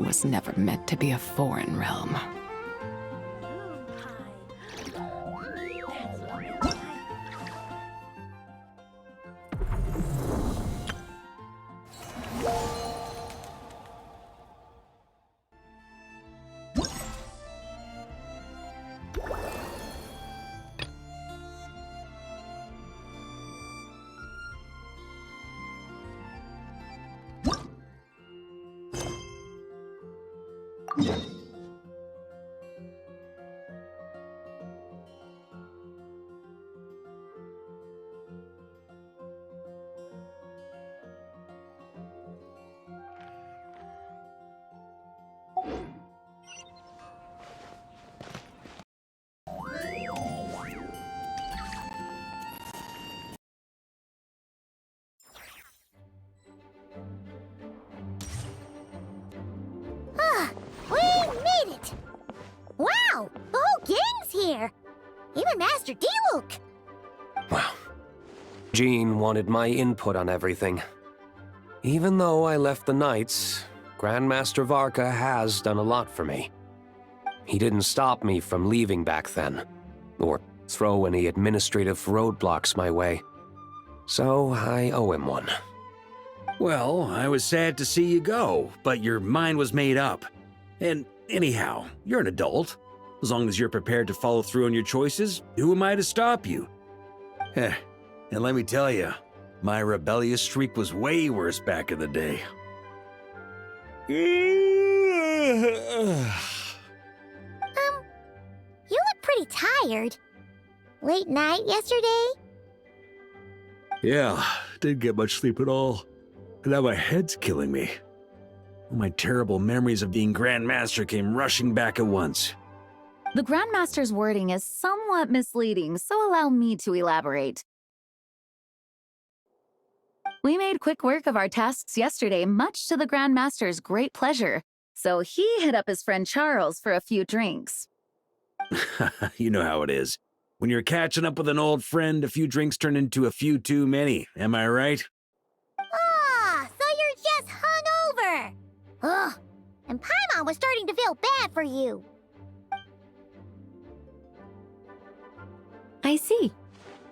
was never meant to be a foreign realm. Wow! The whole gang's here! Even Master D-Luke! Wow. Jean wanted my input on everything. Even though I left the Knights, Grandmaster Varka has done a lot for me. He didn't stop me from leaving back then, or throw any administrative roadblocks my way. So I owe him one. Well, I was sad to see you go, but your mind was made up. And anyhow, you're an adult. As long as you're prepared to follow through on your choices, who am I to stop you? And let me tell you, my rebellious streak was way worse back in the day. You look pretty tired. Late night yesterday? Yeah, didn't get much sleep at all. And now my head's killing me. All my terrible memories of being Grandmaster came rushing back at once. The Grandmaster's wording is somewhat misleading, so allow me to elaborate. We made quick work of our tasks yesterday, much to the Grandmaster's great pleasure, so he hit up his friend Charles for a few drinks. You know how it is. When you're catching up with an old friend, a few drinks turn into a few too many, am I right? Ah, so you're just hungover! Ugh, and Paimon was starting to feel bad for you. I see.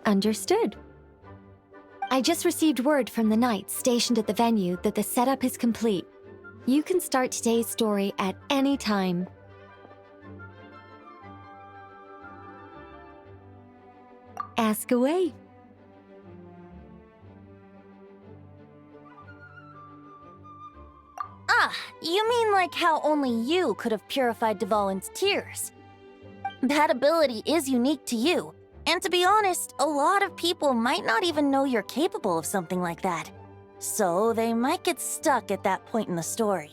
Understood. I just received word from the Knights stationed at the venue that the setup is complete. You can start today's story at any time. Ask away. Ah, you mean like how only you could have purified Dvalin's tears? That ability is unique to you, and to be honest, a lot of people might not even know you're capable of something like that. So they might get stuck at that point in the story.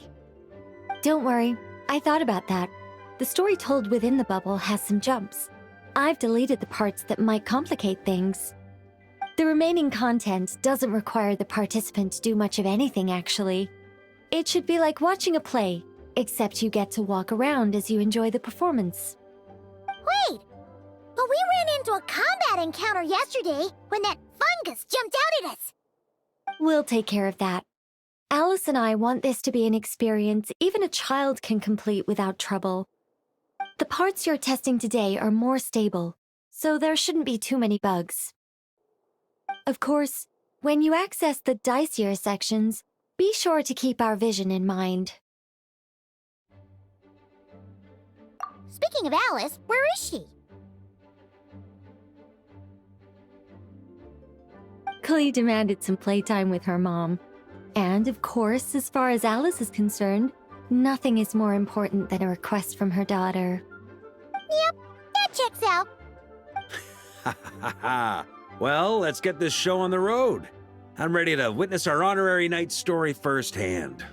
Don't worry, I thought about that. The story told within the bubble has some jumps. I've deleted the parts that might complicate things. The remaining content doesn't require the participant to do much of anything, actually. It should be like watching a play, except you get to walk around as you enjoy the performance. Wait! But we ran into a combat encounter yesterday when that fungus jumped out at us! We'll take care of that. Alice and I want this to be an experience even a child can complete without trouble. The parts you're testing today are more stable, so there shouldn't be too many bugs. Of course, when you access the dicier sections, be sure to keep our vision in mind. Speaking of Alice, where is she? Clee demanded some playtime with her mom. And of course, as far as Alice is concerned, nothing is more important than a request from her daughter. Yep, that checks out. Ha ha ha! Well, let's get this show on the road. I'm ready to witness our honorary knight's story firsthand.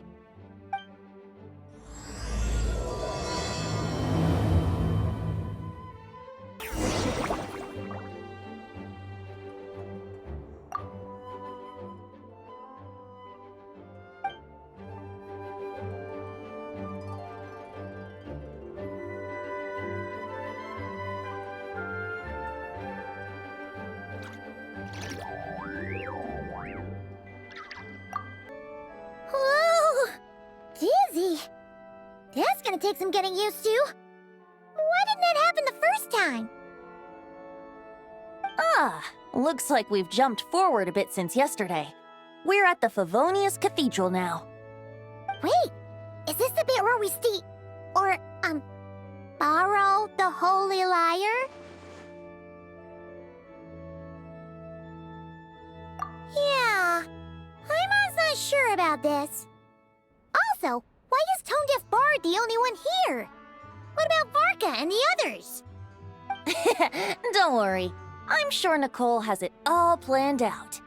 take some getting used to. Why didn't that happen the first time? Looks like we've jumped forward a bit since yesterday. We're at the Favonius Cathedral now. Wait, is this the bit where we borrow the Holy Lyre? Yeah, I'm not sure about this. Also, why is Tone Deaf Bard the only one here? What about Varka and the others? Don't worry. I'm sure Nicole has it all planned out.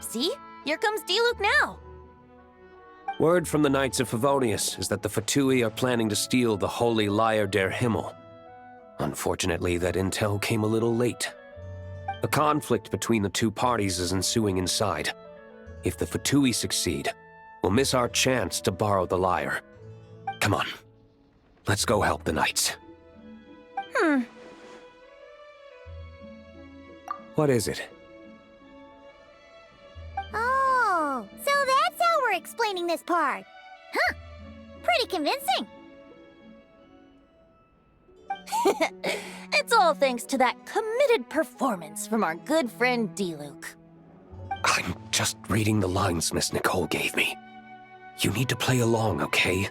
See? Here comes Diluc now. Word from the Knights of Favonius is that the Fatui are planning to steal the Holy Lyre der Himmel. Unfortunately, that intel came a little late. A conflict between the two parties is ensuing inside. If the Fatui succeed, we'll miss our chance to borrow the lyre. Come on, let's go help the Knights. What is it? Oh, so that's how we're explaining this part. Huh, pretty convincing. It's all thanks to that committed performance from our good friend Diluc. I'm just reading the lines Miss Nicole gave me. You need to play along, okay?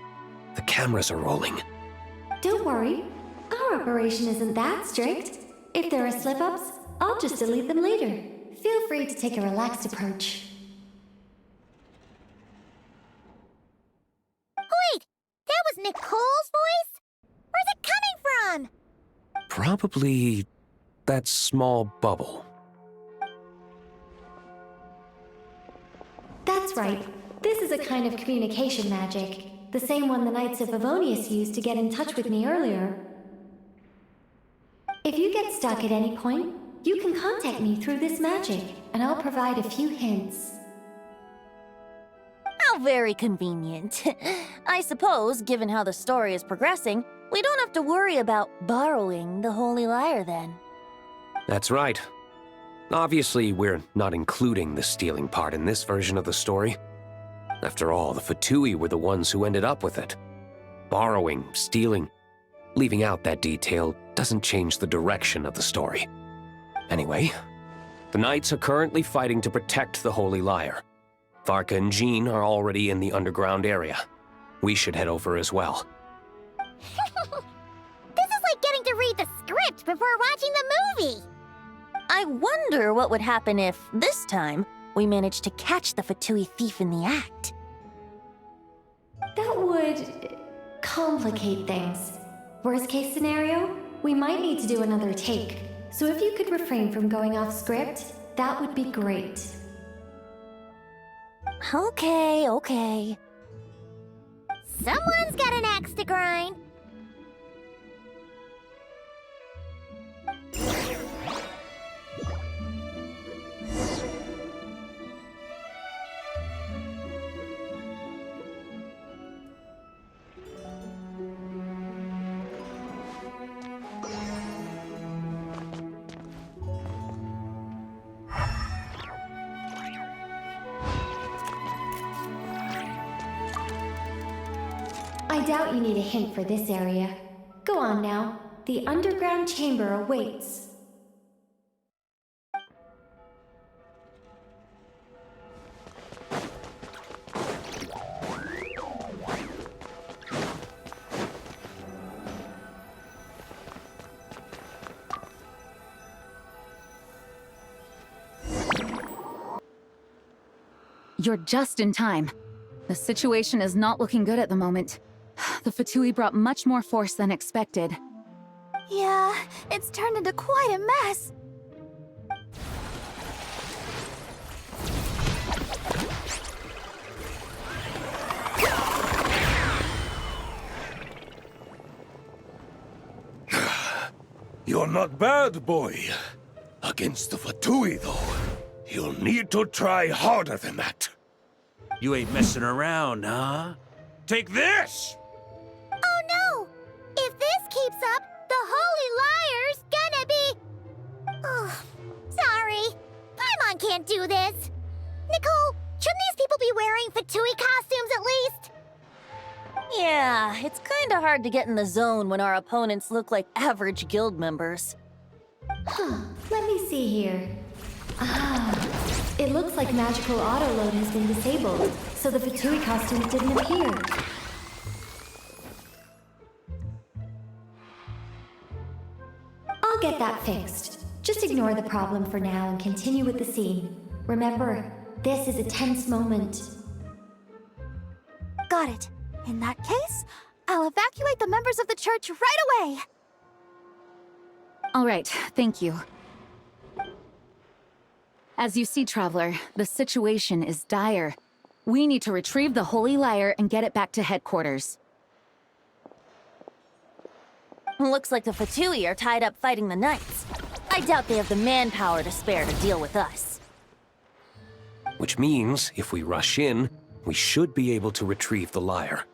The cameras are rolling. Don't worry. Our operation isn't that strict. If there are slip-ups, I'll just delete them later. Feel free to take a relaxed approach. Wait, that was Nicole's voice? Where's it coming from? Probably that small bubble. That's right. This is a kind of communication magic. The same one the Knights of Favonius used to get in touch with me earlier. If you get stuck at any point, you can contact me through this magic, and I'll provide a few hints. How very convenient. I suppose, given how the story is progressing, we don't have to worry about borrowing the Holy Lyre then. That's right. Obviously, we're not including the stealing part in this version of the story. After all, the Fatui were the ones who ended up with it. Borrowing, stealing, leaving out that detail doesn't change the direction of the story. Anyway, the Knights are currently fighting to protect the Holy Lyre. Varka and Jean are already in the underground area. We should head over as well. This is like getting to read the script before watching the movie. I wonder what would happen if, this time, we managed to catch the Fatui thief in the act. That would complicate things. Worst case scenario, we might need to do another take. So if you could refrain from going off script, that would be great. Okay. Someone's got an axe to grind. I doubt you need a hint for this area. Go on now. The underground chamber awaits. You're just in time. The situation is not looking good at the moment. The Fatui brought much more force than expected. Yeah, it's turned into quite a mess. You're not bad, boy. Against the Fatui, though, you'll need to try harder than that. You ain't messing around, huh? Take this! Oh no! If this keeps up, the Holy Lyre's gonna be... Oh, sorry. Paimon can't do this. Nicole, shouldn't these people be wearing Fatui costumes at least? Yeah, it's kinda hard to get in the zone when our opponents look like average guild members. Let me see here. It looks like magical auto-load has been disabled, so the Fatui costumes didn't appear. I'll get that fixed. Just ignore the problem for now and continue with the scene. Remember, this is a tense moment. Got it. In that case, I'll evacuate the members of the church right away. All right, thank you. As you see, Traveler, the situation is dire. We need to retrieve the Holy Lyre and get it back to headquarters. Looks like the Fatui are tied up fighting the Knights. I doubt they have the manpower to spare to deal with us. Which means, if we rush in, we should be able to retrieve the lyre.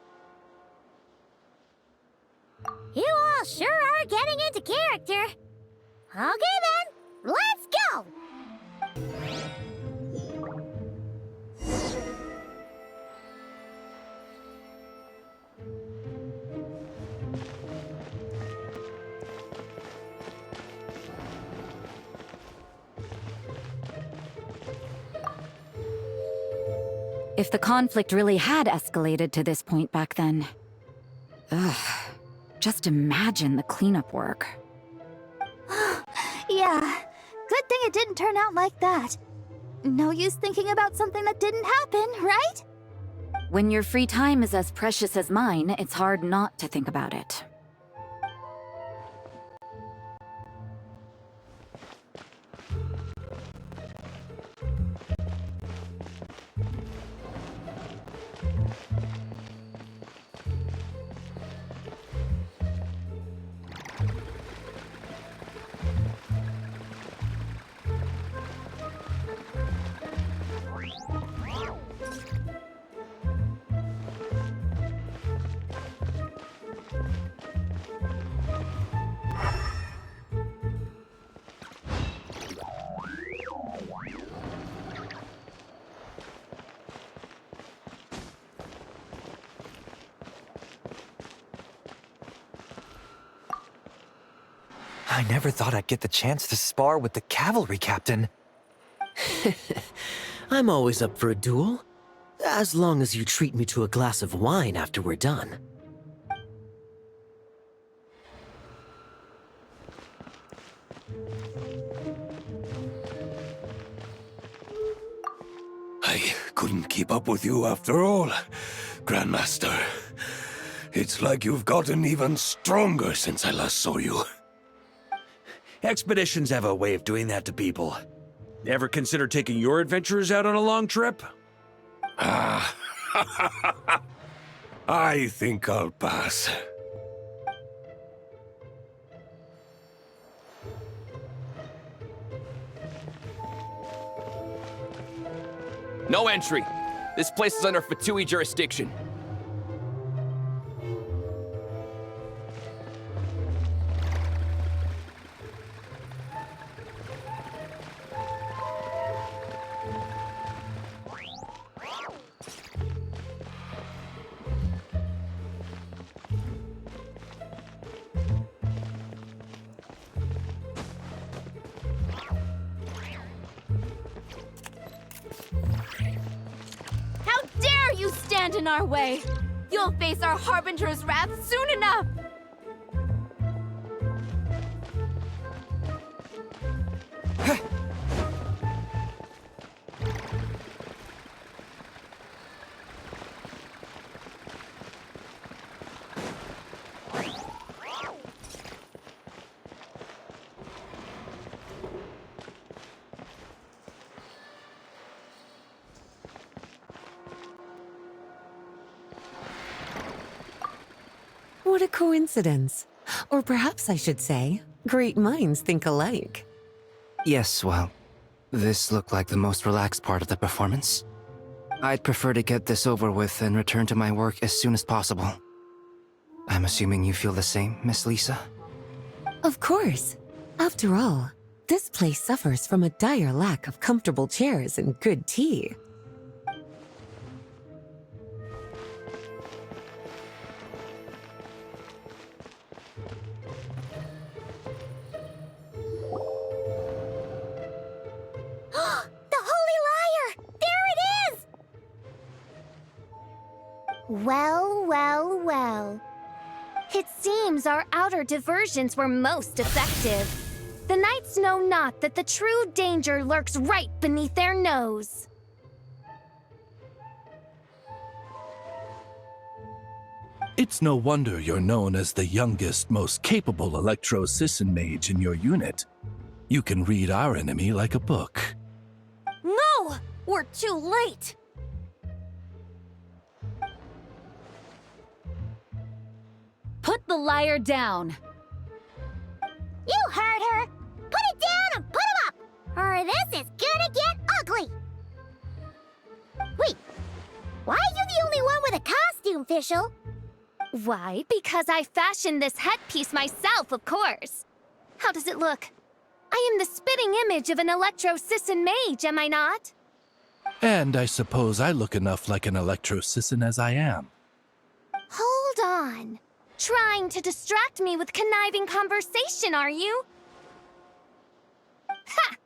You all sure are getting into character. Okay then, let's go! If the conflict really had escalated to this point back then... Ugh. Just imagine the cleanup work. Yeah, good thing it didn't turn out like that. No use thinking about something that didn't happen, right? When your free time is as precious as mine, it's hard not to think about it. I never thought I'd get the chance to spar with the cavalry captain. I'm always up for a duel, as long as you treat me to a glass of wine after we're done. I couldn't keep up with you after all, Grandmaster. It's like you've gotten even stronger since I last saw you. Expeditions have a way of doing that to people. Ever consider taking your adventurers out on a long trip? I think I'll pass. No entry. This place is under Fatui jurisdiction. In our way. You'll face our Harbinger's wrath soon enough! What a coincidence. Or perhaps I should say, great minds think alike. Yes, well, this looked like the most relaxed part of the performance. I'd prefer to get this over with and return to my work as soon as possible. I'm assuming you feel the same, Miss Lisa? Of course. After all, this place suffers from a dire lack of comfortable chairs and good tea. The Holy Liar! There it is! Well, well, well. It seems our outer diversions were most effective. The knights know not that the true danger lurks right beneath their nose. It's no wonder you're known as the youngest, most capable electro-Sisson mage in your unit. You can read our enemy like a book. No! We're too late! Put the liar down. You heard her! Put it down and put him up! Or this is gonna get ugly! Wait, why are you the only one with a costume, Fischl? Why? Because I fashioned this headpiece myself, of course. How does it look? I am the spitting image of an electro-Sisson mage, am I not? And I suppose I look enough like an electro-Sisson as I am. Hold on. Trying to distract me with conniving conversation, are you? Ha!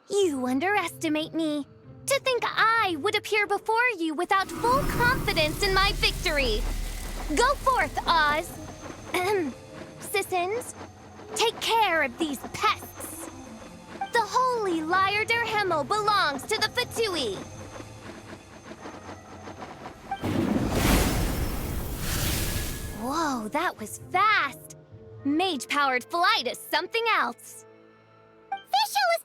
You underestimate me. To think I would appear before you without full confidence in my victory. Go forth, Oz. Sissons, take care of these pests. The Holy Liar der Himmel belongs to the Fatui. Whoa, that was fast. Mage-powered flight is something else. Fischl is...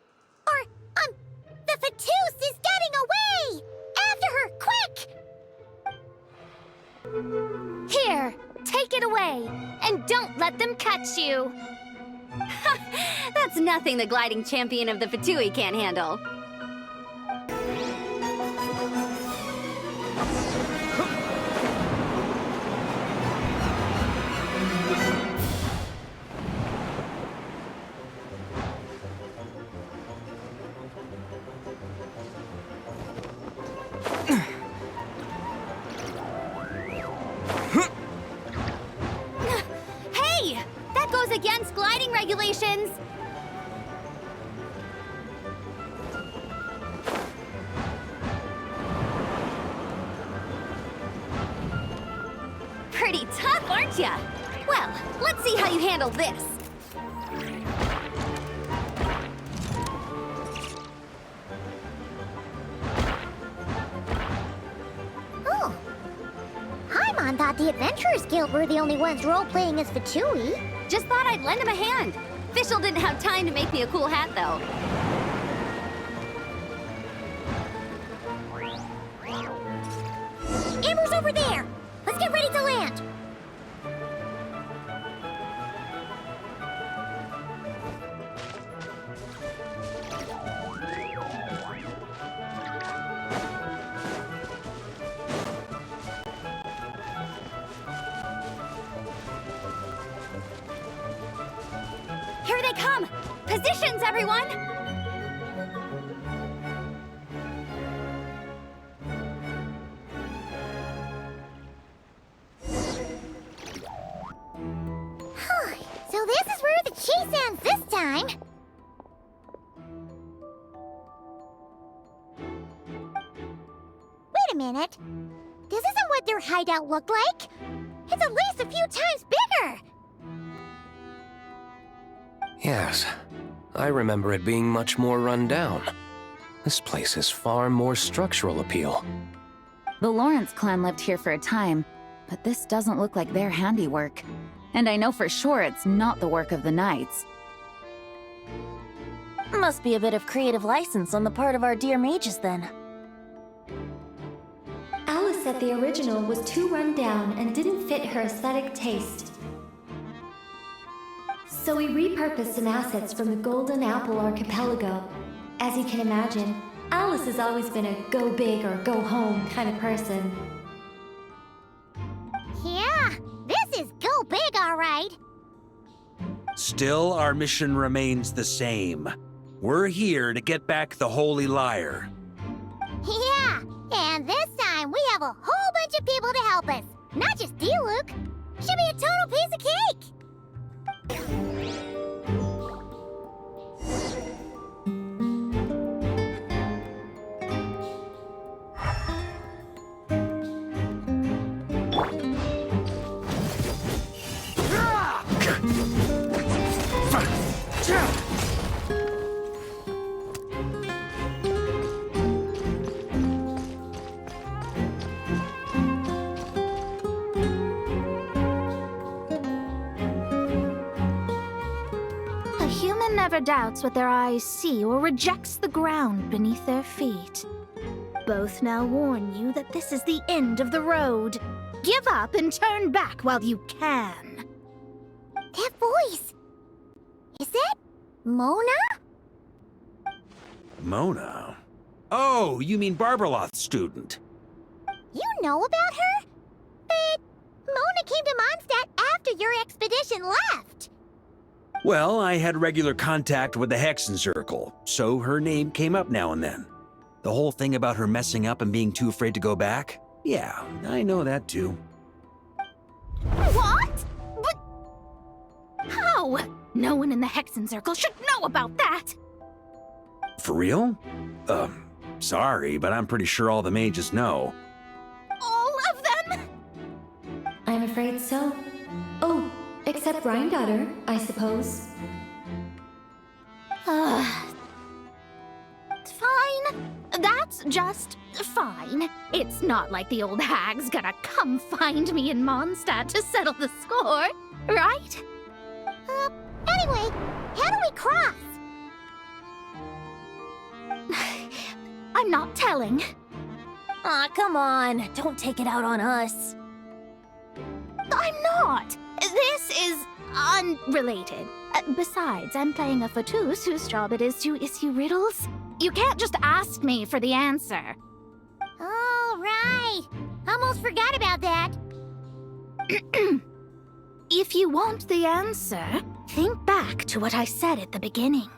the Fatus is getting away! After her, quick! Here, take it away, and don't let them catch you. That's nothing the gliding champion of the Fatui can't handle. Against gliding regulations! Pretty tough, aren't ya? Well, let's see how you handle this. Oh. Paimon thought the Adventurers Guild were the only ones role-playing as Fatui. Just thought I'd lend him a hand. Fischl didn't have time to make me a cool hat, though. Amber's over there! Let's get ready to land! Here they come! Positions, everyone! So this is where the chase ends this time! Wait a minute. This isn't what their hideout looked like! It's at least a few times bigger! Yes, I remember it being much more run down. This place has far more structural appeal. The Lawrence clan lived here for a time, but this doesn't look like their handiwork. And I know for sure it's not the work of the knights. Must be a bit of creative license on the part of our dear mages, then. Alice said the original was too run down and didn't fit her aesthetic taste. So we repurposed some assets from the Golden Apple Archipelago. As you can imagine, Alice has always been a go big or go home kind of person. Yeah, this is go big, all right. Still, our mission remains the same. We're here to get back the Holy Liar. Yeah, and this time we have a whole bunch of people to help us. Not just you, Luke. Should be a total piece of cake. never doubts what their eyes see or rejects the ground beneath their feet. Both now warn you that this is the end of the road. Give up and turn back while you can. That voice. Is it Mona? Mona? Oh, you mean Barbarloth's student. You know about her? But Mona came to Mondstadt after your expedition left. Well, I had regular contact with the Hexen Circle, so her name came up now and then. The whole thing about her messing up and being too afraid to go back? Yeah, I know that too. What? But how? No one in the Hexen Circle should know about that! For real? Sorry, but I'm pretty sure all the mages know. All of them? I'm afraid so. Oh, except Granddaughter, I suppose. Fine. That's just fine. It's not like the old hag's gonna come find me in Mondstadt to settle the score, right? Anyway, how do we cross? I'm not telling. Aw, come on. Don't take it out on us. I'm not. This is unrelated. Besides, I'm playing a fatus whose job it is to issue riddles. You can't just ask me for the answer. All right. Almost forgot about that. If you want the answer, think back to what I said at the beginning.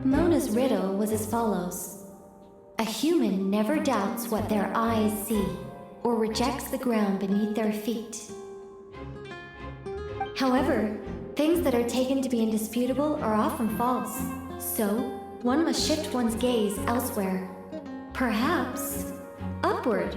Mona's riddle was as follows. A human never doubts what their eyes see, or rejects the ground beneath their feet. However, things that are taken to be indisputable are often false, so one must shift one's gaze elsewhere. Perhaps upward.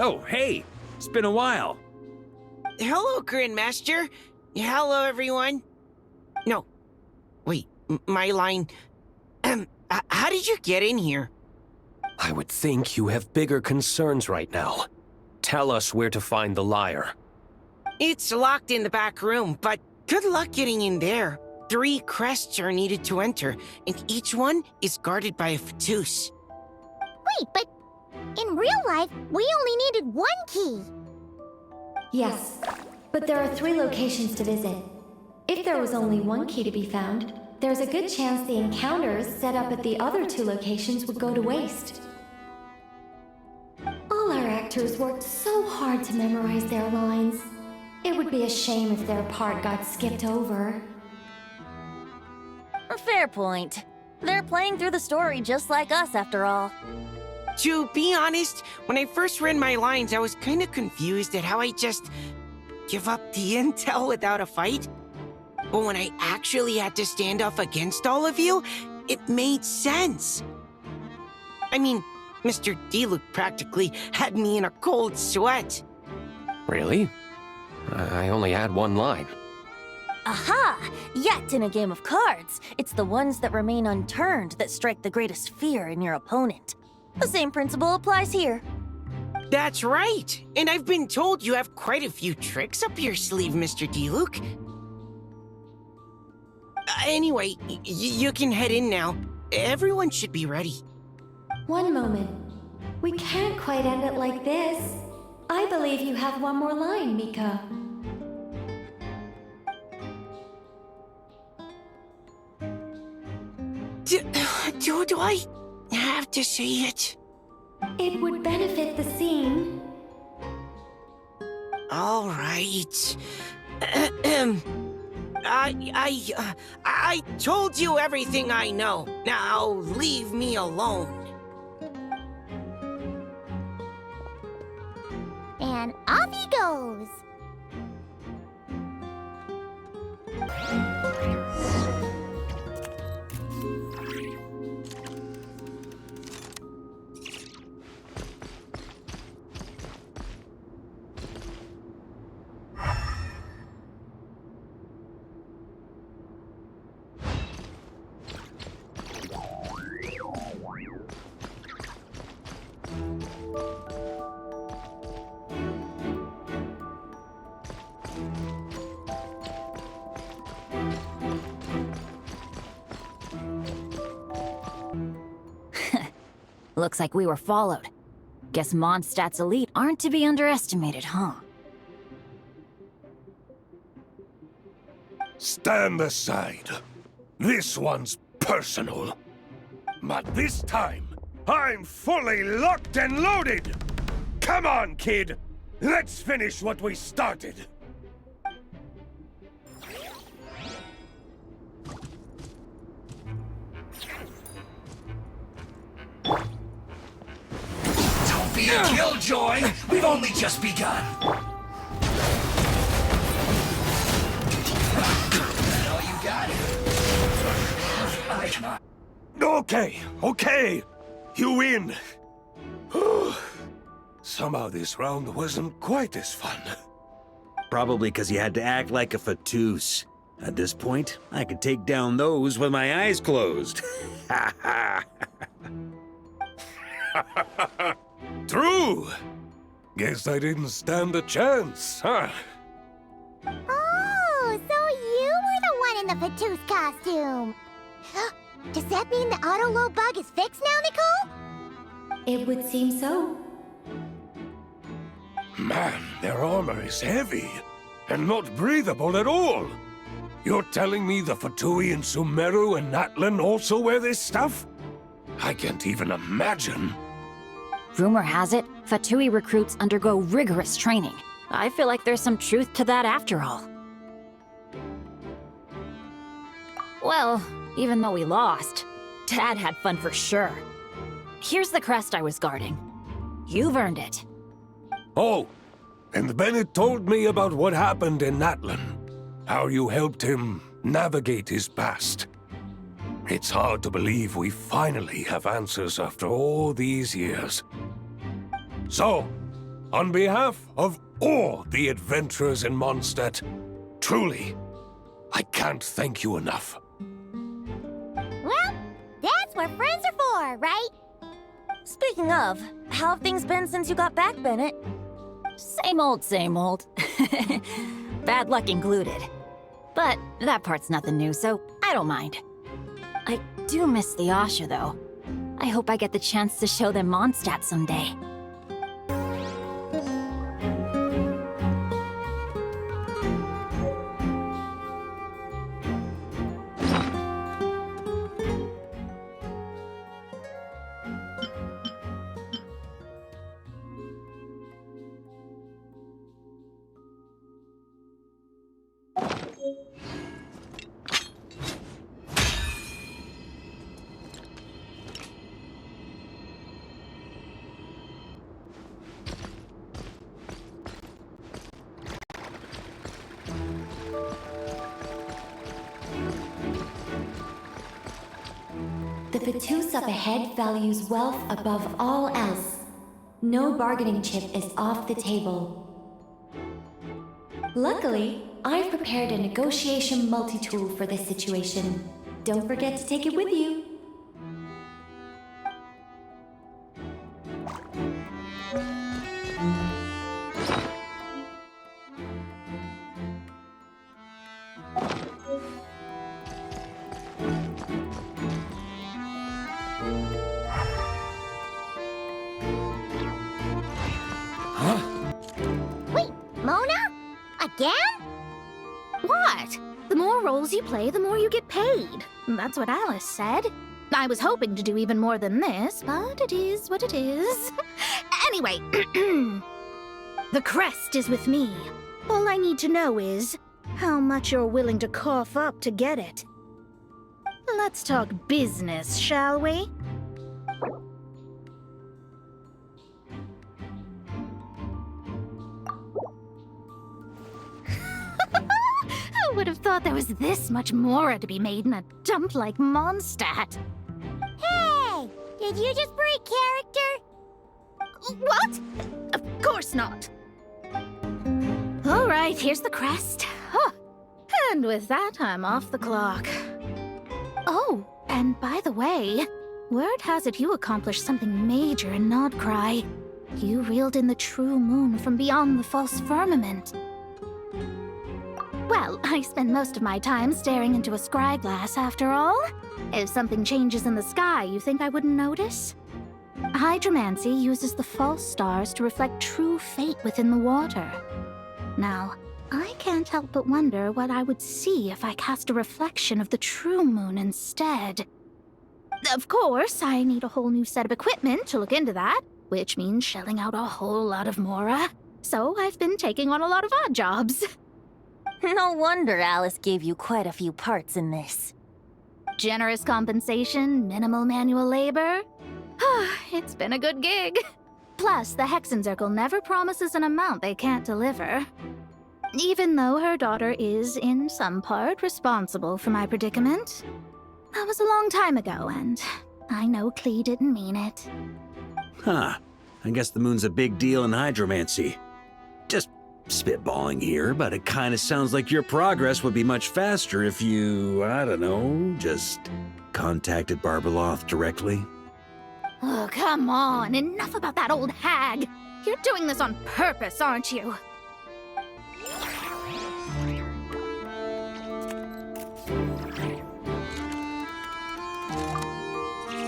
Oh, hey! It's been a while. Hello, Grandmaster. Hello, everyone. No. Wait, my line... how did you get in here? I would think you have bigger concerns right now. Tell us where to find the lyre. It's locked in the back room, but good luck getting in there. 3 crests are needed to enter, and each one is guarded by a Fatus. Wait, but in real life, we only needed 1 key. Yes, but there are 3 locations to visit. If there was only 1 key to be found, there's a good chance the encounters set up at the other 2 locations would go to waste. All our actors worked so hard to memorize their lines. It would be a shame if their part got skipped over. Fair point. They're playing through the story just like us, after all. To be honest, when I first read my lines, I was kind of confused at how I just give up the intel without a fight. But when I actually had to stand up against all of you, it made sense. I mean, Mr. Diluc practically had me in a cold sweat. Really? I only had 1 line. Aha! Yet in a game of cards, it's the ones that remain unturned that strike the greatest fear in your opponent. The same principle applies here. That's right! And I've been told you have quite a few tricks up your sleeve, Mr. Diluc. Anyway, you can head in now. Everyone should be ready. One moment. We can't quite end it like this. I believe you have 1 more line, Mika. Do I have to say it? It would benefit the scene. All right. I told you everything I know. Now leave me alone. And off he goes. Looks like we were followed. Guess Mondstadt's elite aren't to be underestimated, huh? Stand aside. This one's personal. But this time, I'm fully locked and loaded! Come on, kid! Let's finish what we started! Don't be a killjoy! We've only just begun! All you got? Okay. You win. Somehow this round wasn't quite as fun. Probably because you had to act like a Fatus. At this point, I could take down those with my eyes closed. True! Guess I didn't stand a chance, huh? Oh, so you were the one in the Fatus costume. Does that mean the auto-load bug is fixed now, Nicole? It would seem so. Man, their armor is heavy, and not breathable at all. You're telling me the Fatui in Sumeru and Natlan also wear this stuff? I can't even imagine. Rumor has it, Fatui recruits undergo rigorous training. I feel like there's some truth to that after all. Well, even though we lost, Dad had fun for sure. Here's the crest I was guarding. You've earned it. Oh, and Bennett told me about what happened in Natlan. How you helped him navigate his past. It's hard to believe we finally have answers after all these years. So, on behalf of all the adventurers in Mondstadt, truly, I can't thank you enough. Well, that's what friends are for, right? Speaking of, how have things been since you got back, Bennett? Same old, same old. Bad luck included. But that part's nothing new, so I don't mind. I do miss the Asha, though. I hope I get the chance to show them Mondstadt someday. The Vatus up ahead values wealth above all else. No bargaining chip is off the table. Luckily, I've prepared a negotiation multi-tool for this situation. Don't forget to take it with you. What? The more roles you play, the more you get paid. That's what Alice said. I was hoping to do even more than this, but it is what it is. Anyway, the crest is with me. All I need to know is how much you're willing to cough up to get it. Let's talk business, shall we? I would have thought there was this much more to be made in a dump like Mondstadt. Hey! Did you just break character? What? Of course not. All right, here's the crest. Huh. And with that, I'm off the clock. Oh, and by the way, word has it you accomplished something major in Nodcry. You reeled in the true moon from beyond the false firmament. Well, I spend most of my time staring into a scry glass, after all. If something changes in the sky, you think I wouldn't notice? Hydromancy uses the false stars to reflect true fate within the water. Now, I can't help but wonder what I would see if I cast a reflection of the true moon instead. Of course, I need a whole new set of equipment to look into that, which means shelling out a whole lot of mora. So I've been taking on a lot of odd jobs. No wonder Alice gave you quite a few parts in this. Generous compensation, minimal manual labor. It's been a good gig. Plus, the Hexen Circle never promises an amount they can't deliver. Even though her daughter is, in some part, responsible for my predicament. That was a long time ago, and I know Klee didn't mean it. Huh. I guess the moon's a big deal in hydromancy. Just spitballing here, but it kind of sounds like your progress would be much faster if you, I don't know, just contacted Barbeloth directly. Oh, come on. Enough about that old hag. You're doing this on purpose, aren't you?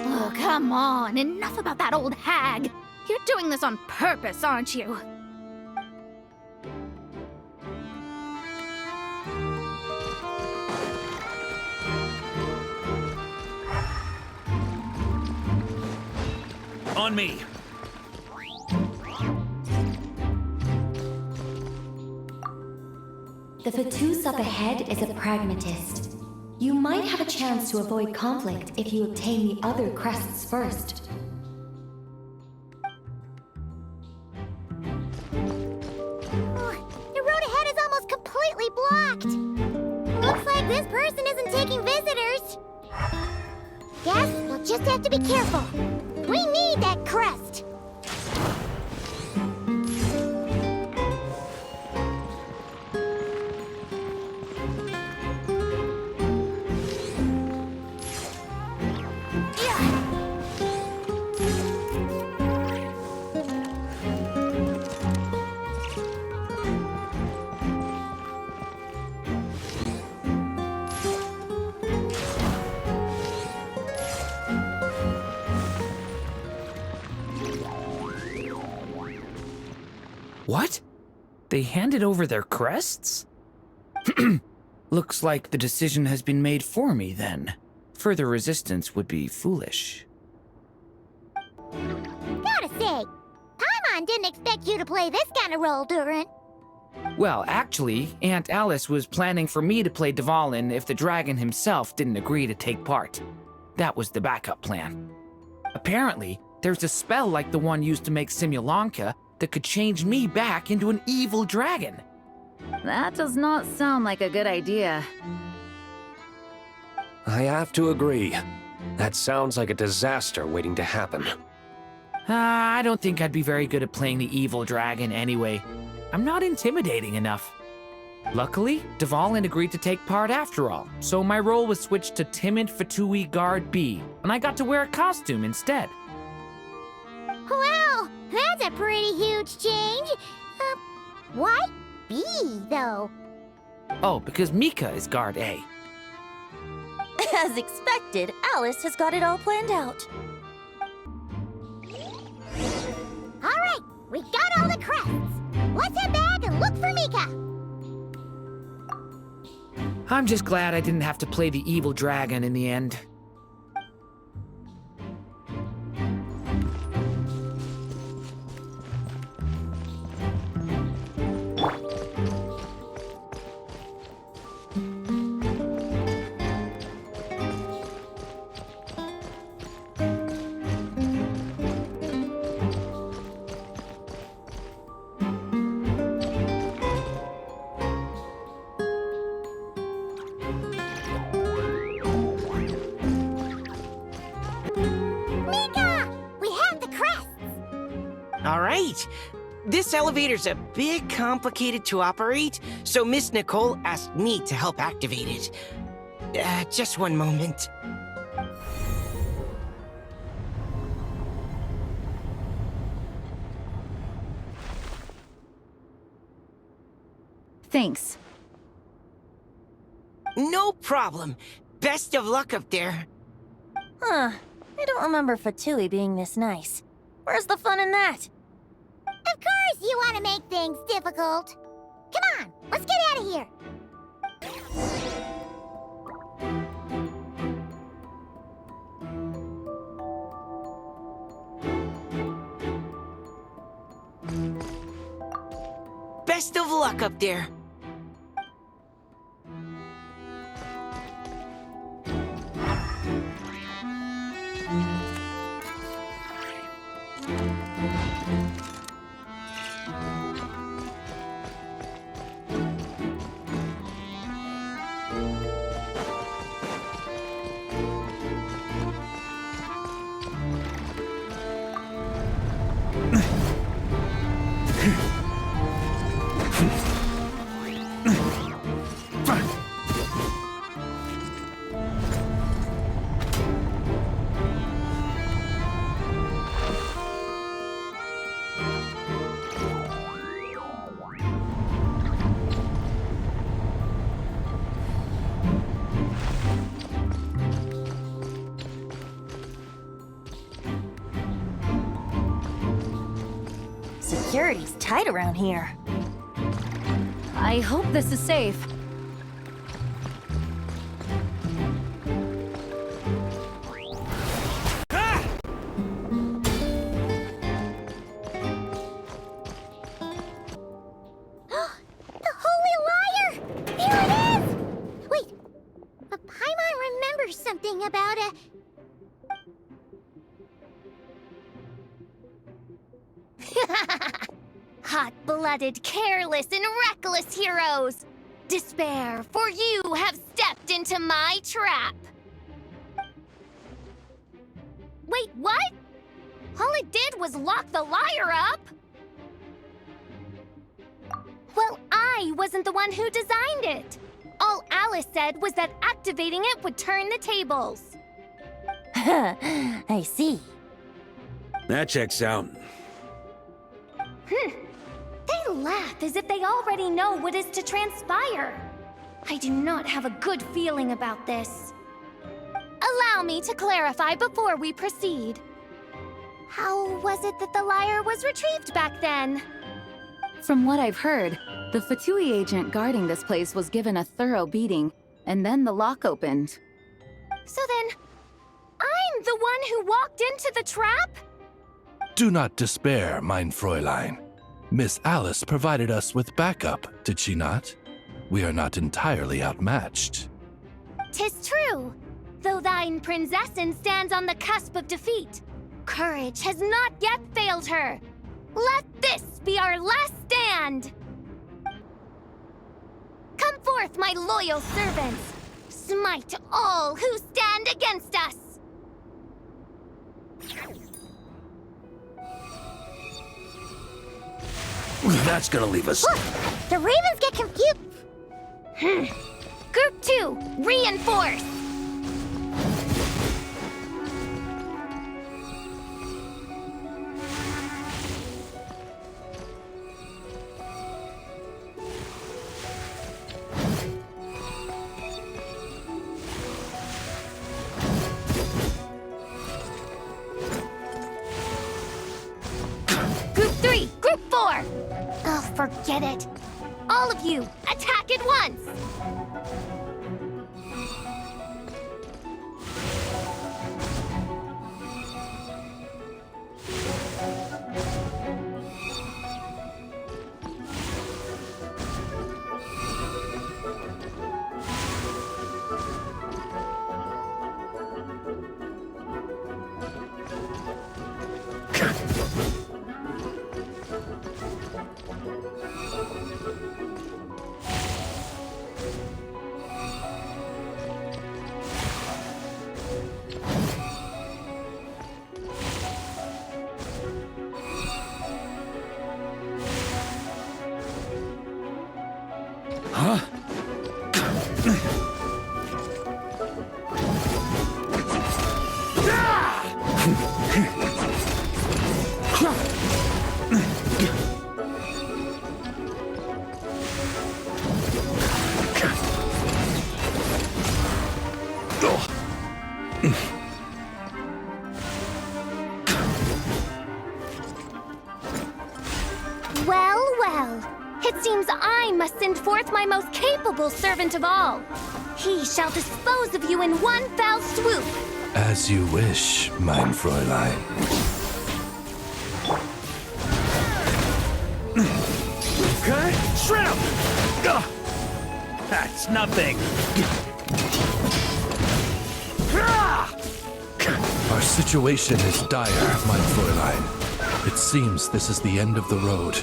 Oh, come on. Enough about that old hag. You're doing this on purpose, aren't you? On me. The Vatus up ahead is a pragmatist. You might have a chance to avoid conflict if you obtain the other crests first. The road ahead is almost completely blocked. Looks like this person isn't taking visitors. Guess we'll just have to be careful. We need that crest. What? They handed over their crests? Looks like the decision has been made for me, then. Further resistance would be foolish. Gotta say, Paimon didn't expect you to play this kind of role, Durin. Well, actually, Aunt Alice was planning for me to play Dvalin if the dragon himself didn't agree to take part. That was the backup plan. Apparently, there's a spell like the one used to make Simulanka that could change me back into an evil dragon. That does not sound like a good idea. I have to agree. That sounds like a disaster waiting to happen. I don't think I'd be very good at playing the evil dragon anyway. I'm not intimidating enough. Luckily, Dvalin agreed to take part after all, so my role was switched to timid Fatui Guard B, and I got to wear a costume instead. Wow, that's a pretty huge change. Why B, though? Oh, because Mika is Guard A. As expected, Alice has got it all planned out. All right, we got all the crests. Let's head back and look for Mika. I'm just glad I didn't have to play the evil dragon in the end. This elevator's a bit complicated to operate, so Miss Nicole asked me to help activate it. Just one moment. Thanks. No problem. Best of luck up there. Huh. I don't remember Fatui being this nice. Where's the fun in that? Of course you want to make things difficult. Come on, let's get out of here. Best of luck up there. Security's tight around here. I hope this is safe. The Holy Liar! Here it is! Wait, but Paimon remembers something about a... Hot-blooded, careless, and reckless heroes! Despair, for you have stepped into my trap! Wait, what? All it did was lock the liar up? Well, I wasn't the one who designed it. All Alice said was that activating it would turn the tables. I see. That checks out. They laugh as if they already know what is to transpire. I do not have a good feeling about this. Allow me to clarify before we proceed. How was it that the lyre was retrieved back then? From what I've heard, the Fatui agent guarding this place was given a thorough beating, and then the lock opened. So then, I'm the one who walked into the trap? Do not despair, mein Fräulein. Miss Alice provided us with backup, did she not? We are not entirely outmatched. 'Tis true, though thine Prinzessin stands on the cusp of defeat. Courage has not yet failed her. Let this be our last stand! Come forth, my loyal servants! Smite all who stand against us! That's gonna leave us. Look! The ravens get confused! Group 2, reinforce! Group 3, Group 4! Oh, forget it. All of you, attack at once! Well, well. It seems I must send forth my most capable servant of all. He shall dispose of you in one fell swoop. As you wish, mein Fräulein. Okay, shrimp! Ugh. That's nothing. Our situation is dire, mein Fräulein. It seems this is the end of the road.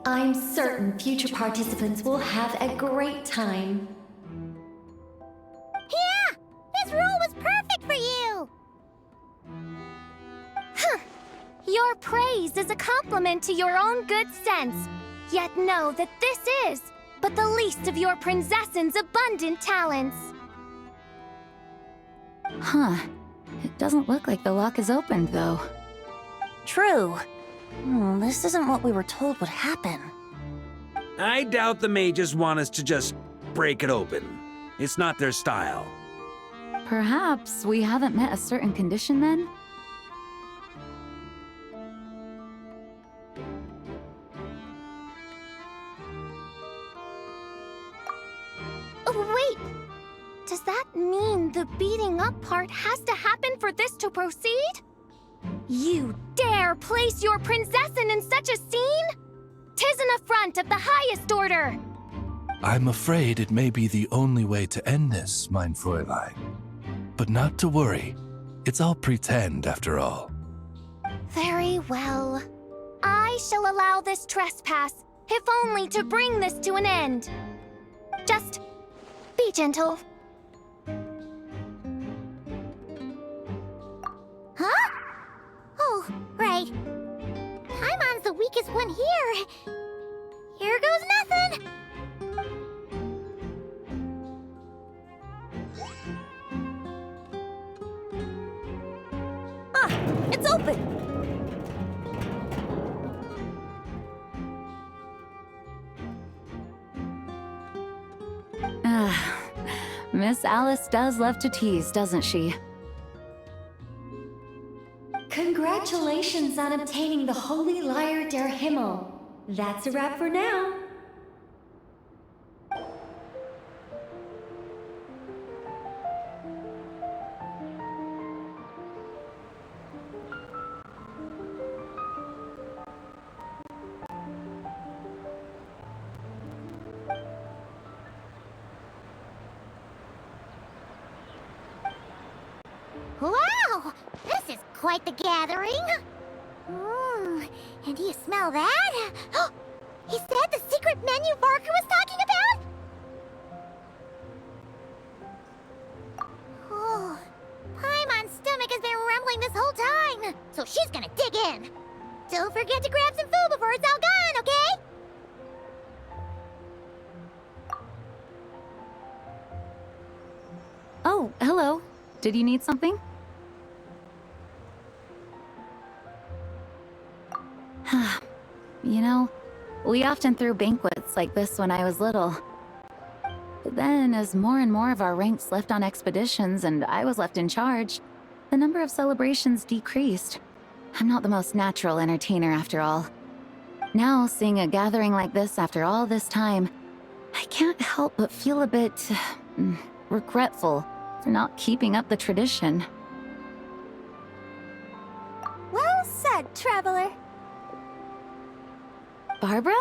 I'm certain future participants will have a great time. Yeah! This role was perfect for you! Huh. Your praise is a compliment to your own good sense. Yet know that this is but the least of your Prinzessin's abundant talents. Huh. It doesn't look like the lock is opened, though. True. This isn't what we were told would happen. I doubt the mages want us to just break it open. It's not their style. Perhaps we haven't met a certain condition then? Oh, wait! Does that mean the beating up part has to happen for this to proceed? You dare place your Prinzessin in such a scene? 'Tis an affront of the highest order! I'm afraid it may be the only way to end this, mein Fräulein. But not to worry. It's all pretend, after all. Very well. I shall allow this trespass, if only to bring this to an end. Just be gentle. Huh? Oh, right. Paimon's the weakest one here. Here goes nothing. Ah, it's open! Miss Alice does love to tease, doesn't she? Congratulations on obtaining the Holy Lyre der Himmel. That's a wrap for now. Wow! This is quite the gathering. And do you smell that? Is that the secret menu Varka was talking about? Oh, Paimon's stomach has been rumbling this whole time, so she's gonna dig in. Don't forget to grab some food before it's all gone, okay? Oh, hello. Did you need something? You know, we often threw banquets like this when I was little. But then, as more and more of our ranks left on expeditions and I was left in charge, the number of celebrations decreased. I'm not the most natural entertainer after all. Now, seeing a gathering like this after all this time, I can't help but feel a bit regretful for not keeping up the tradition. Well said, traveler. Barbara?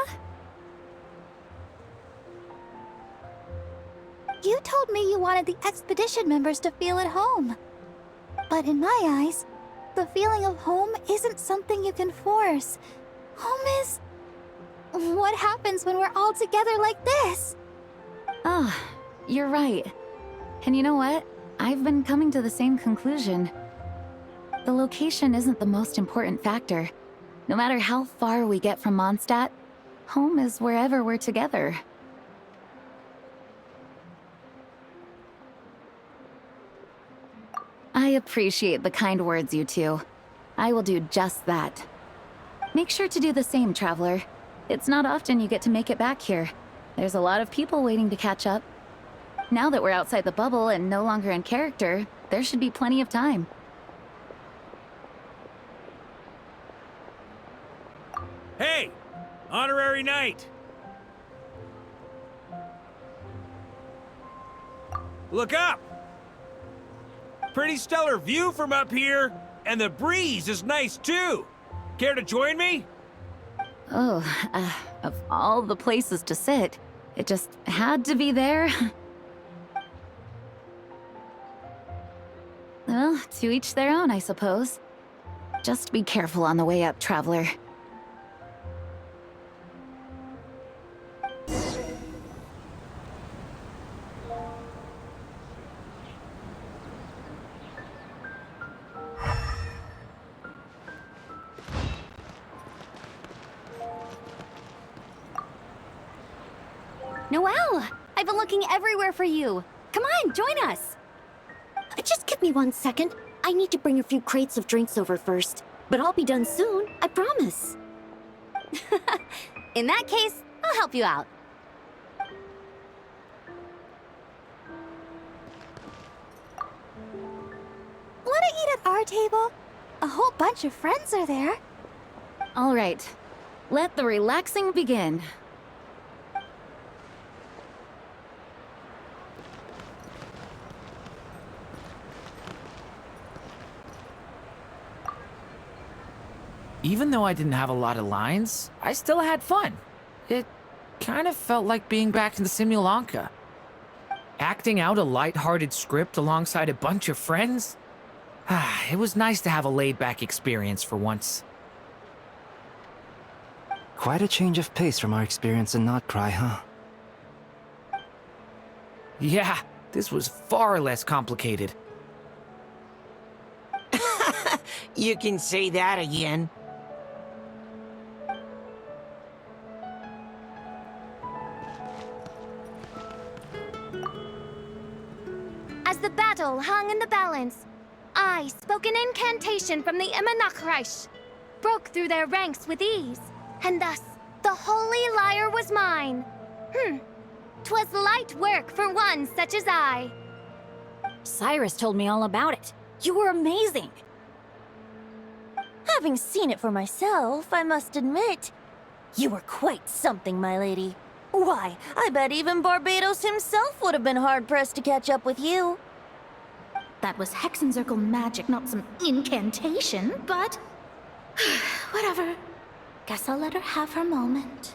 You told me you wanted the expedition members to feel at home. But in my eyes, the feeling of home isn't something you can force. Home is... what happens when we're all together like this? Ah, you're right. And you know what? I've been coming to the same conclusion. The location isn't the most important factor. No matter how far we get from Mondstadt, home is wherever we're together. I appreciate the kind words, you two. I will do just that. Make sure to do the same, traveler. It's not often you get to make it back here. There's a lot of people waiting to catch up. Now that we're outside the bubble and no longer in character, there should be plenty of time. Hey! Honorary knight! Look up! Pretty stellar view from up here, and the breeze is nice too. Care to join me? Oh, of all the places to sit, it just had to be there. Well, to each their own, I suppose. Just be careful on the way up, traveler. Noelle! I've been looking everywhere for you. Come on, join us. Just give me 1 second. I need to bring a few crates of drinks over first. But I'll be done soon, I promise. In that case, I'll help you out. Wanna eat at our table? A whole bunch of friends are there. All right, let the relaxing begin. Even though I didn't have a lot of lines, I still had fun. It kind of felt like being back in the Simulanka. Acting out a light-hearted script alongside a bunch of friends? It was nice to have a laid-back experience for once. Quite a change of pace from our experience in Not Cry, huh? Yeah, this was far less complicated. You can say that again. As the battle hung in the balance, I spoke an incantation from the Imanakreich, broke through their ranks with ease, and thus the holy lyre was mine. 'Twas light work for one such as I. Cyrus told me all about it. You were amazing. Having seen it for myself, I must admit, you were quite something, my lady. Why, I bet even Barbados himself would have been hard-pressed to catch up with you. That was Hexencircle magic, not some incantation, but... whatever. Guess I'll let her have her moment.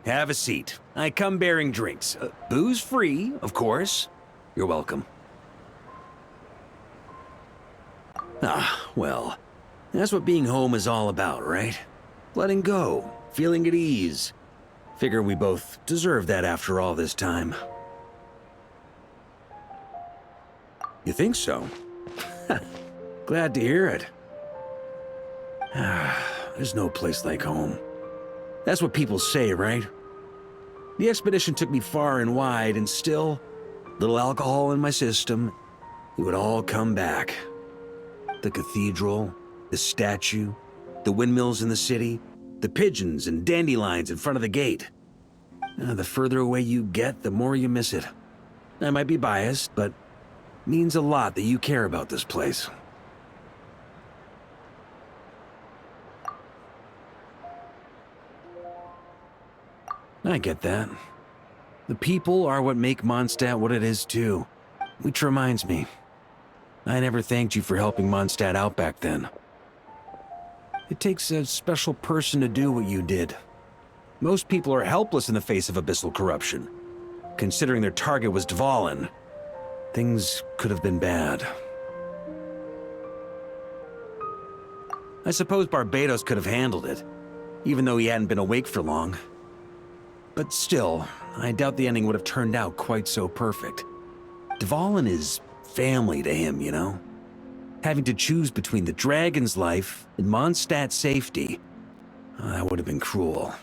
Have a seat. I come bearing drinks. Booze free, of course. You're welcome. Well, that's what being home is all about, right? Letting go, feeling at ease. Figure we both deserve that after all this time. You think so? Glad to hear it. There's no place like home. That's what people say, right? The expedition took me far and wide, and still, little alcohol in my system, it would all come back. The cathedral, the statue, the windmills in the city, the pigeons and dandelions in front of the gate. The further away you get, the more you miss it. I might be biased, but it means a lot that you care about this place. I get that. The people are what make Mondstadt what it is, too. Which reminds me, I never thanked you for helping Mondstadt out back then. It takes a special person to do what you did. Most people are helpless in the face of abyssal corruption. Considering their target was Dvalin, things could have been bad. I suppose Barbados could have handled it, even though he hadn't been awake for long. But still, I doubt the ending would have turned out quite so perfect. Dvalin is family to him, you know? Having to choose between the dragon's life and Mondstadt's safety, that would have been cruel.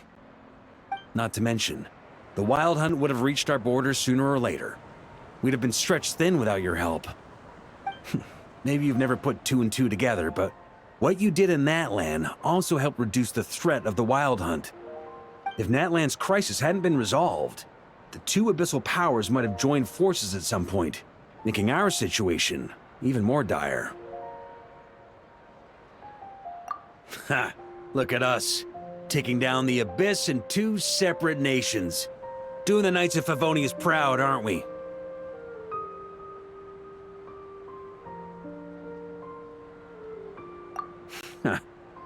Not to mention, the Wild Hunt would have reached our borders sooner or later. We'd have been stretched thin without your help. Maybe you've never put two and two together, but what you did in that land also helped reduce the threat of the Wild Hunt. If Natlan's crisis hadn't been resolved, the two abyssal powers might have joined forces at some point, making our situation even more dire. Ha! Look at us, taking down the Abyss in two separate nations. Doing the Knights of Favonius proud, aren't we?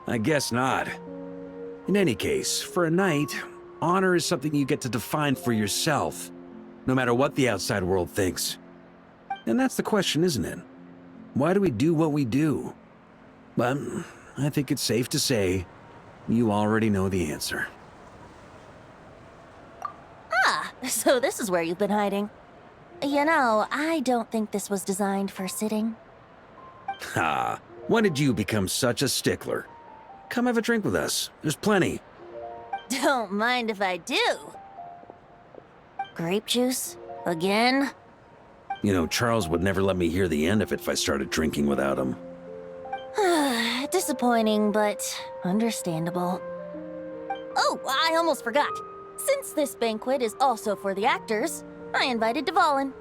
I guess not. In any case, for a knight, honor is something you get to define for yourself, no matter what the outside world thinks. And that's the question, isn't it? Why do we do what we do? But I think it's safe to say you already know the answer. So this is where you've been hiding. You know, I don't think this was designed for sitting. When did you become such a stickler? Come have a drink with us. There's plenty. Don't mind if I do. Grape juice? Again? You know, Charles would never let me hear the end of it if I started drinking without him. Disappointing, but understandable. Oh, I almost forgot. Since this banquet is also for the actors, I invited Dvalin.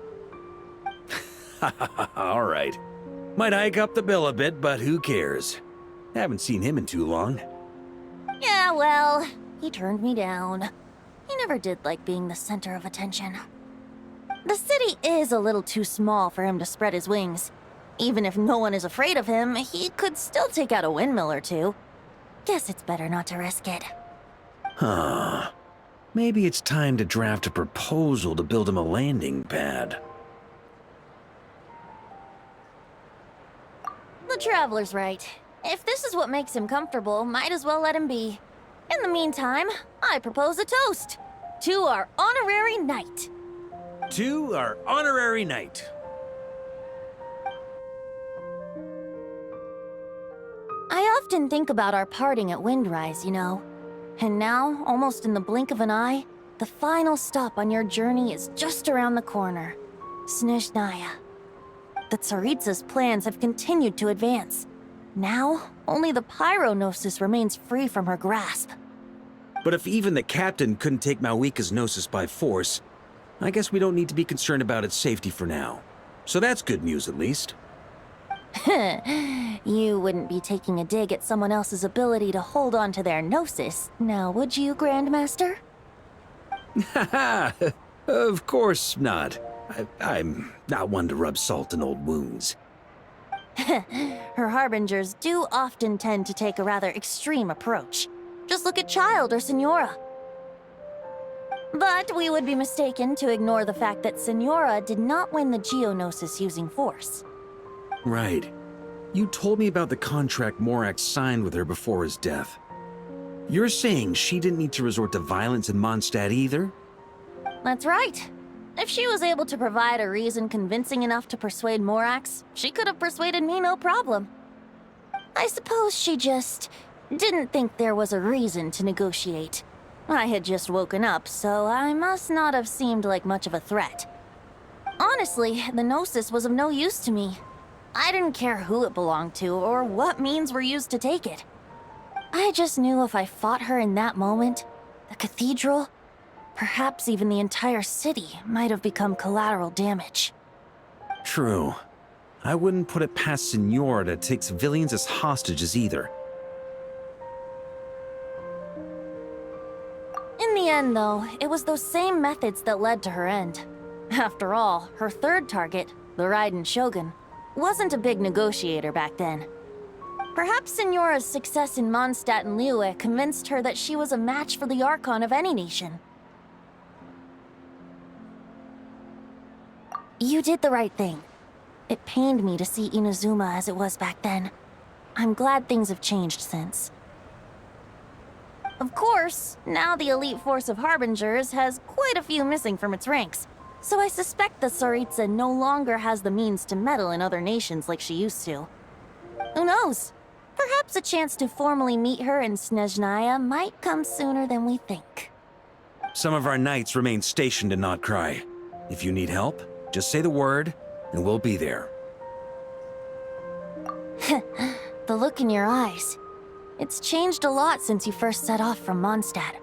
All right. Might hike up the bill a bit, but who cares? Haven't seen him in too long. Yeah, well, he turned me down. He never did like being the center of attention. The city is a little too small for him to spread his wings. Even if no one is afraid of him, he could still take out a windmill or two. Guess it's better not to risk it. Huh. Maybe it's time to draft a proposal to build him a landing pad. The Traveler's right. If this is what makes him comfortable, might as well let him be. In the meantime, I propose a toast to our honorary knight. To our honorary knight. I often think about our parting at Windrise, you know. And now, almost in the blink of an eye, the final stop on your journey is just around the corner. Snezhnaya. The Tsaritsa's plans have continued to advance. Now, only the Pyronosis remains free from her grasp. But if even the captain couldn't take Malwika's Gnosis by force, I guess we don't need to be concerned about its safety for now. So that's good news, at least. You wouldn't be taking a dig at someone else's ability to hold on to their Gnosis, now would you, Grandmaster? Haha, of course not. I'm not one to rub salt in old wounds. Her harbingers do often tend to take a rather extreme approach. Just look at Child or Signora. But we would be mistaken to ignore the fact that Signora did not win the Geonosis using force. Right. You told me about the contract Morak signed with her before his death. You're saying she didn't need to resort to violence in Mondstadt either? That's right. If she was able to provide a reason convincing enough to persuade Morax, she could have persuaded me no problem. I suppose she just didn't think there was a reason to negotiate. I had just woken up, so I must not have seemed like much of a threat. Honestly, the Gnosis was of no use to me. I didn't care who it belonged to or what means were used to take it. I just knew if I fought her in that moment, the cathedral, perhaps even the entire city, might have become collateral damage. True. I wouldn't put it past Signora to take civilians as hostages either. In the end, though, it was those same methods that led to her end. After all, her third target, the Raiden Shogun, wasn't a big negotiator back then. Perhaps Signora's success in Mondstadt and Liyue convinced her that she was a match for the Archon of any nation. You did the right thing. It pained me to see Inazuma as it was back then. I'm glad things have changed since. Of course, now the elite force of Harbingers has quite a few missing from its ranks, so I suspect the Tsaritsa no longer has the means to meddle in other nations like she used to. Who knows? Perhaps a chance to formally meet her in Snezhnaya might come sooner than we think. Some of our knights remain stationed in Not Cry. If you need help, just say the word, and we'll be there. The look in your eyes. It's changed a lot since you first set off from Mondstadt.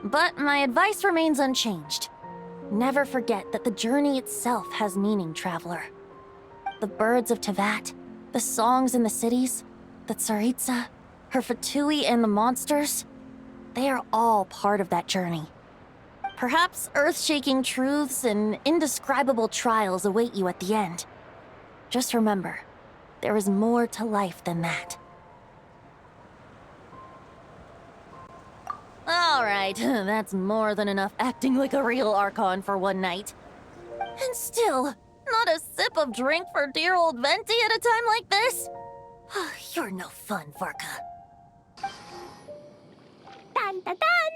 But my advice remains unchanged. Never forget that the journey itself has meaning, traveler. The birds of Tevat, the songs in the cities, the Tsaritsa, her Fatui and the monsters, they are all part of that journey. Perhaps earth-shaking truths and indescribable trials await you at the end. Just remember, there is more to life than that. Alright, that's more than enough acting like a real Archon for one night. And still, not a sip of drink for dear old Venti at a time like this? You're no fun, Varka. Dun dun dun!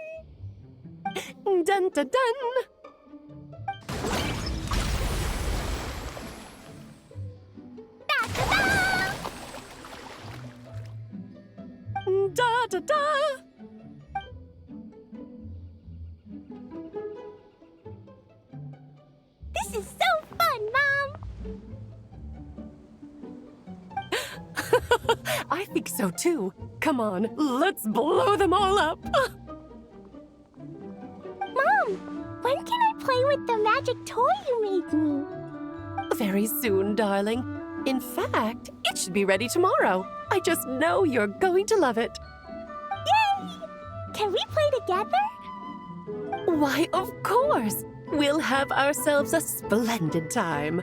Dun dun dun! Da da da! This is so fun, Mom! I think so too. Come on, let's blow them all up. soon. When can I play with the magic toy you made me? Very soon, darling. In fact, it should be ready tomorrow. I just know you're going to love it. Yay! Can we play together? Why, of course. We'll have ourselves a splendid time.